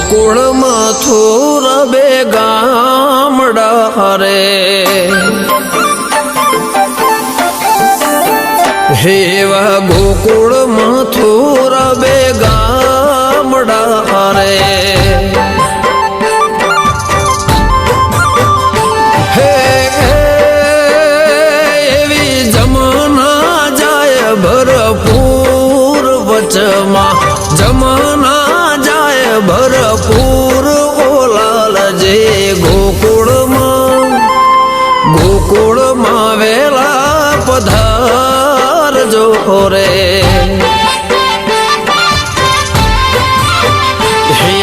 ગોકુળ મથુર બે ગામડા રે હેવા ગોકુળ મથુર બે ગામડા રે એવી જમના જાય ભરપૂર વચમાં જમના જાય ભરપૂર ઓલાલ જે ગોકુળમાં વેલા પધાર જો રે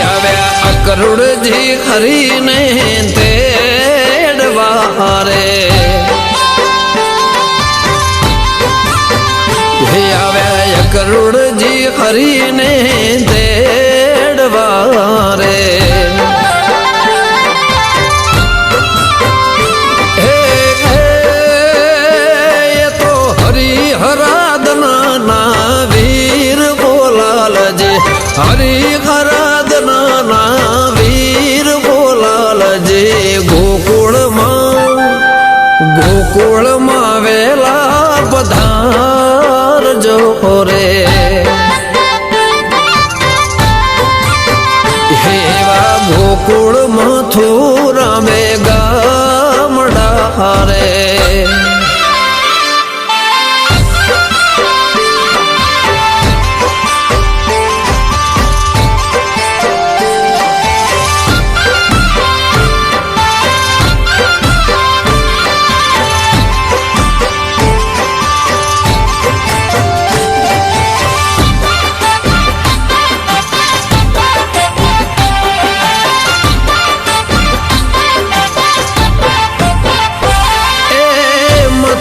આવ્યા અકરુડજી હરીને તેડવા રે આવ્યા કરુડજી હરીને તેડવા રે એ તો હરિહરાદના વીર બોલાલજી હરિહરાદના વીર બોલાલજી ગોકુળમાં વેલા પધાર જો રે હેવા ગોકુળ મથુરા બે ગામડા રે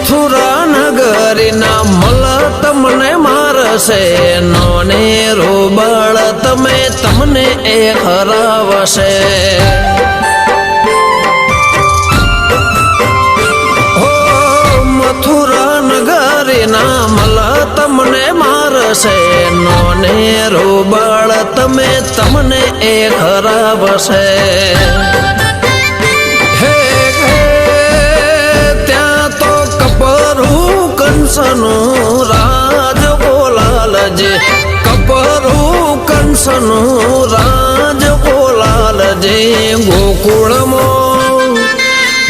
મથુરા નગરીના મલ તમને મારશે નોને રોબળ તમને એ હરાવશે હો મથુરા નગરીના મલ તમને મારશે નોને રોબળ તમને એ હરાવશે કંસનું રાજ બોલાલજે કપરું કંસનું રાજ બોલાલજે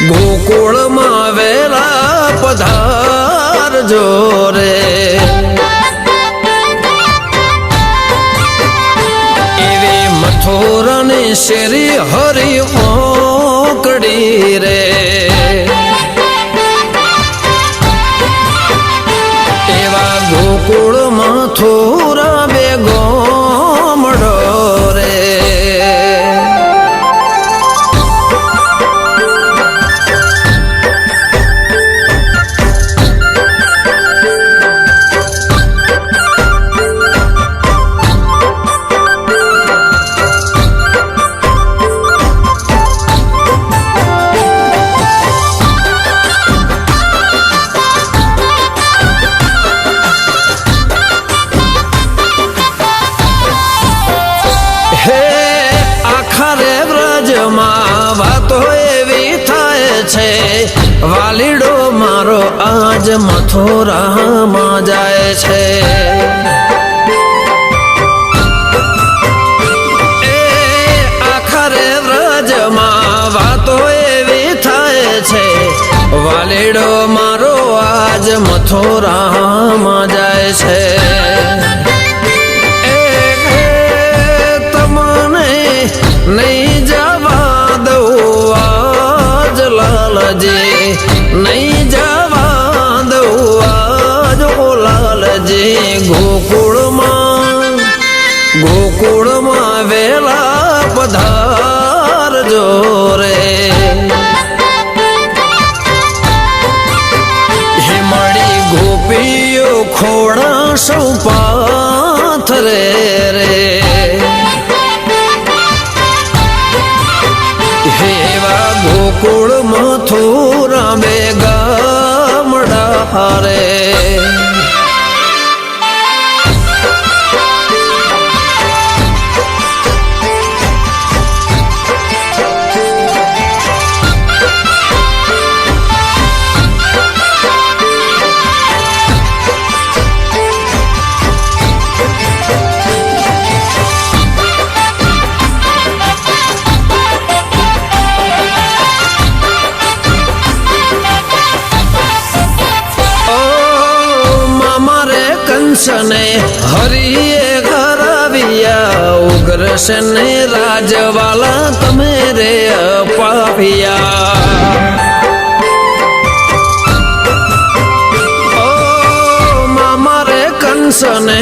ગોકુળમાં વેલા પધાર જો રે એવી મથુરાની શેરી હરી ઓકડી રે ગોકુળ મથુરા બે ગામડો રે વાતો એવી થાય છે વાલીડો મારો આજ મથુરામાં જાય છે એ આખરે વ્રજમાં વાતો એવી થાય છે વાલીડો મારો આજ મથુરામાં જાય છે નહીં જવા દઉં આજ લાલજી નહીં જવા દઉં આજ લાલજી ગોકુળમાં વેલા પધાર જો રે હિમાળી ગોપીઓ ખોડા સૌ પાથરે રે હેવા ગોકુળ મથુરા બે ગામડા રે ઉગ્રસેન રાજવાલા તમે રે અપાવ્યા કંસને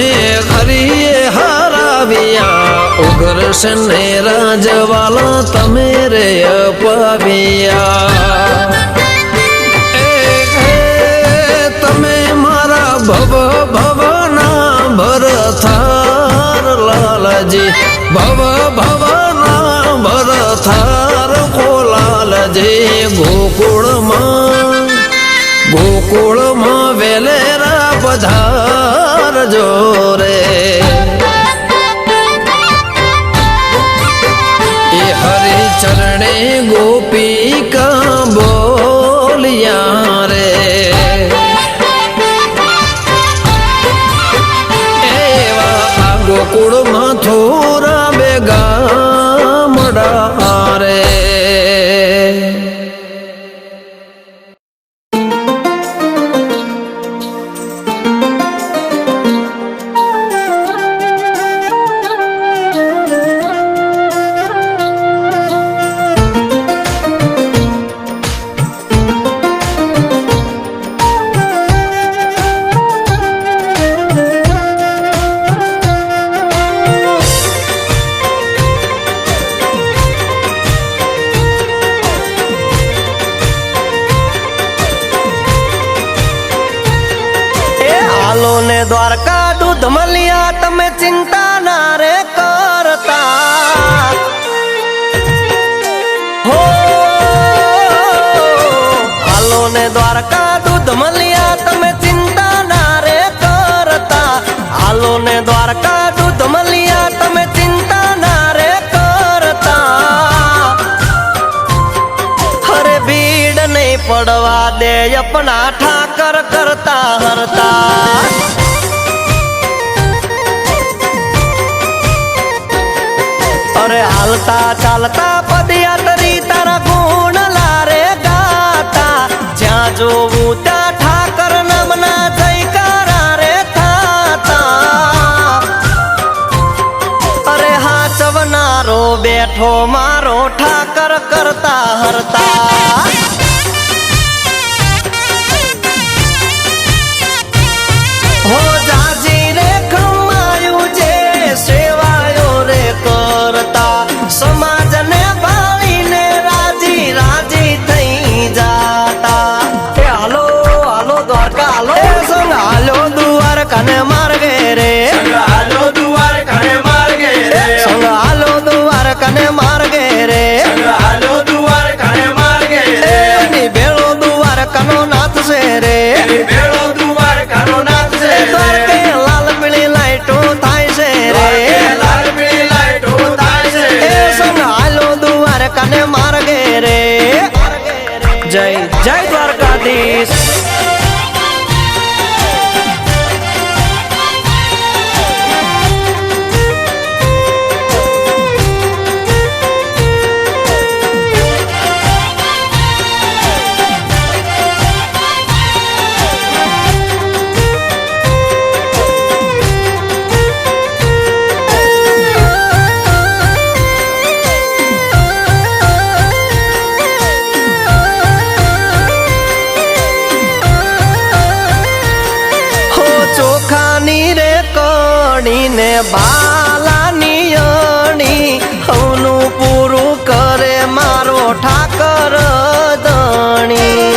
હરિએ હરાવ્યા ઉગ્રસેન રાજવાલા તમે રે અપાવ્યા તમે મારા ભવ ભવના ભરથાર લાલજી ભવ ભવના ભરથાર ખોલાલજી ગોકુળમાં વેલેરા પધાર જોરે એ હરિ ચરણે ગોપિકા બોલિયા રે એવા આ ગોકુળમાં થોરા બેગા મડા રે દ્વારકા દૂધ મળ્યા તમે ચિંતા ના રે કરતા હો હાલો ને દ્વારકા દૂધ મળ્યા તમે ચિંતા ના રે કરતા હાલો ને દ્વારકા દૂધ મળ્યા તમે ચિંતા ના રે કરતા હરે ભીડ નહીં પડવા દે અપના ઠાકર કરતા હરતા અરે હાલતા ચાલતા પદયાત્રી તારા ગુણ લારે ગાતા જ્યાં જોવું ત્યાં ઠાકર નામના જયકારા રે થાતા અરે હાચવનારો બેઠો મારો ઠાકર કરતા હરતા હો જાજી રે ખમાયું જે સેવાયો રે કરતા સમાજને ભાળીને રાજી રાજી થઈ જાતા એ હાલો હાલો દ્વારકા હાલો સંગ હાલો દ્વારકાને માર્ગે રે હાલો દ્વારકાને માર્ગે રે સંગ હાલો દ્વારકાને માર્ગે રે હાલો દ્વારકાને માર્ગે રે ની ભેળો દ્વારકાનો નાથ છે રે બેળો દ્વારકાનો નાથ છે દ્વારકે લાલ પીળી લાઈટો થાય છે રે લાલ પીળી લાઈટો થાય છે એ સંગ હાલો દ્વારકાને માર્ગે રે જય જય દ્વારકાધીશ ચોખાની રે કણીને બાલાની અણી હવનું પૂરું કરે મારો ઠાકર દણી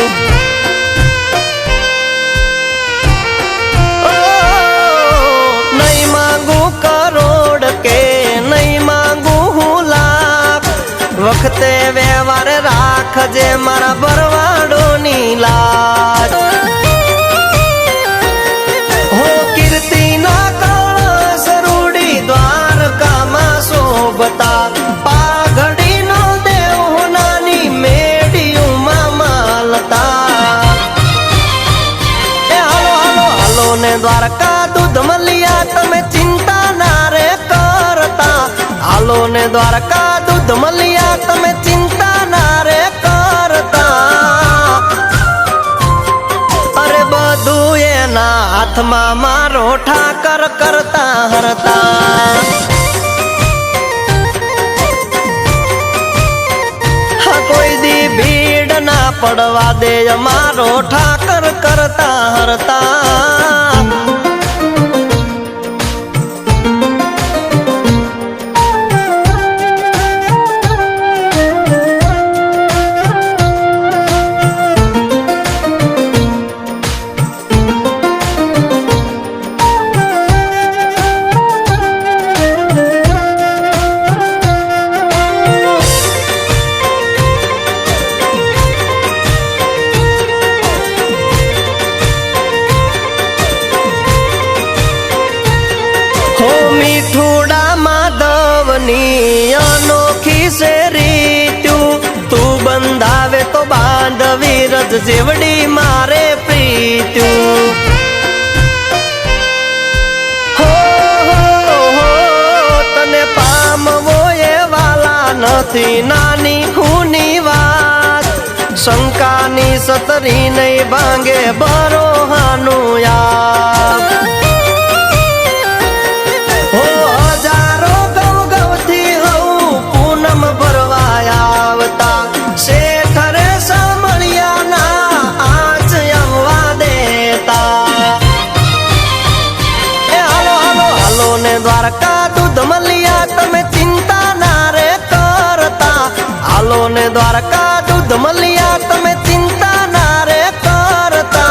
નહીં માંગું કરોડ કે નહીં માંગું હું લાખ વખતે વ્યવહાર રાખજે મારા ભરવાડોની લાજ શોભતા પાઘડી નો દેવ નાની મેડિયુંમાં માલતા એ હાલો હાલો હાલો ને દ્વારકા દૂધ મળ્યા તમે ચિંતા ના રે કરતા હાલો ને દ્વારકા દૂધ મળ્યા તમે ચિંતા ના રે કરતા અરે બધું એના હાથમાં મારો ઠાકર કરતા હરતા પડવા દે અમારો ઠાકર કરતા હરતા મીઠુડા માધવની અનોખી છે રીત્યું તું બંધાવે તો બાંધવી રજ જેવડી મારે પ્રીત્યું હો તને પામવો એ વાલા નથી નાની ખૂની વાત શંકાની સતરી નહીં ભાંગે બરોહાનું યાદ દ્વારકા દૂધ મલિયા તમે ચિંતા ના રે કરતા હાલો ને દ્વારકા દૂધ મલિયા તમે ચિંતા ના રે કરતા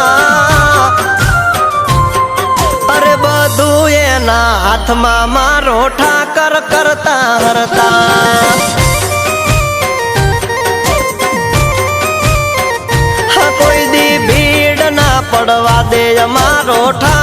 અરે બધું એના હાથમાં મારો ઠાકર કરતા હરતા કોઈ દી ભીડ ના પડવા દે અમારો ઠાકર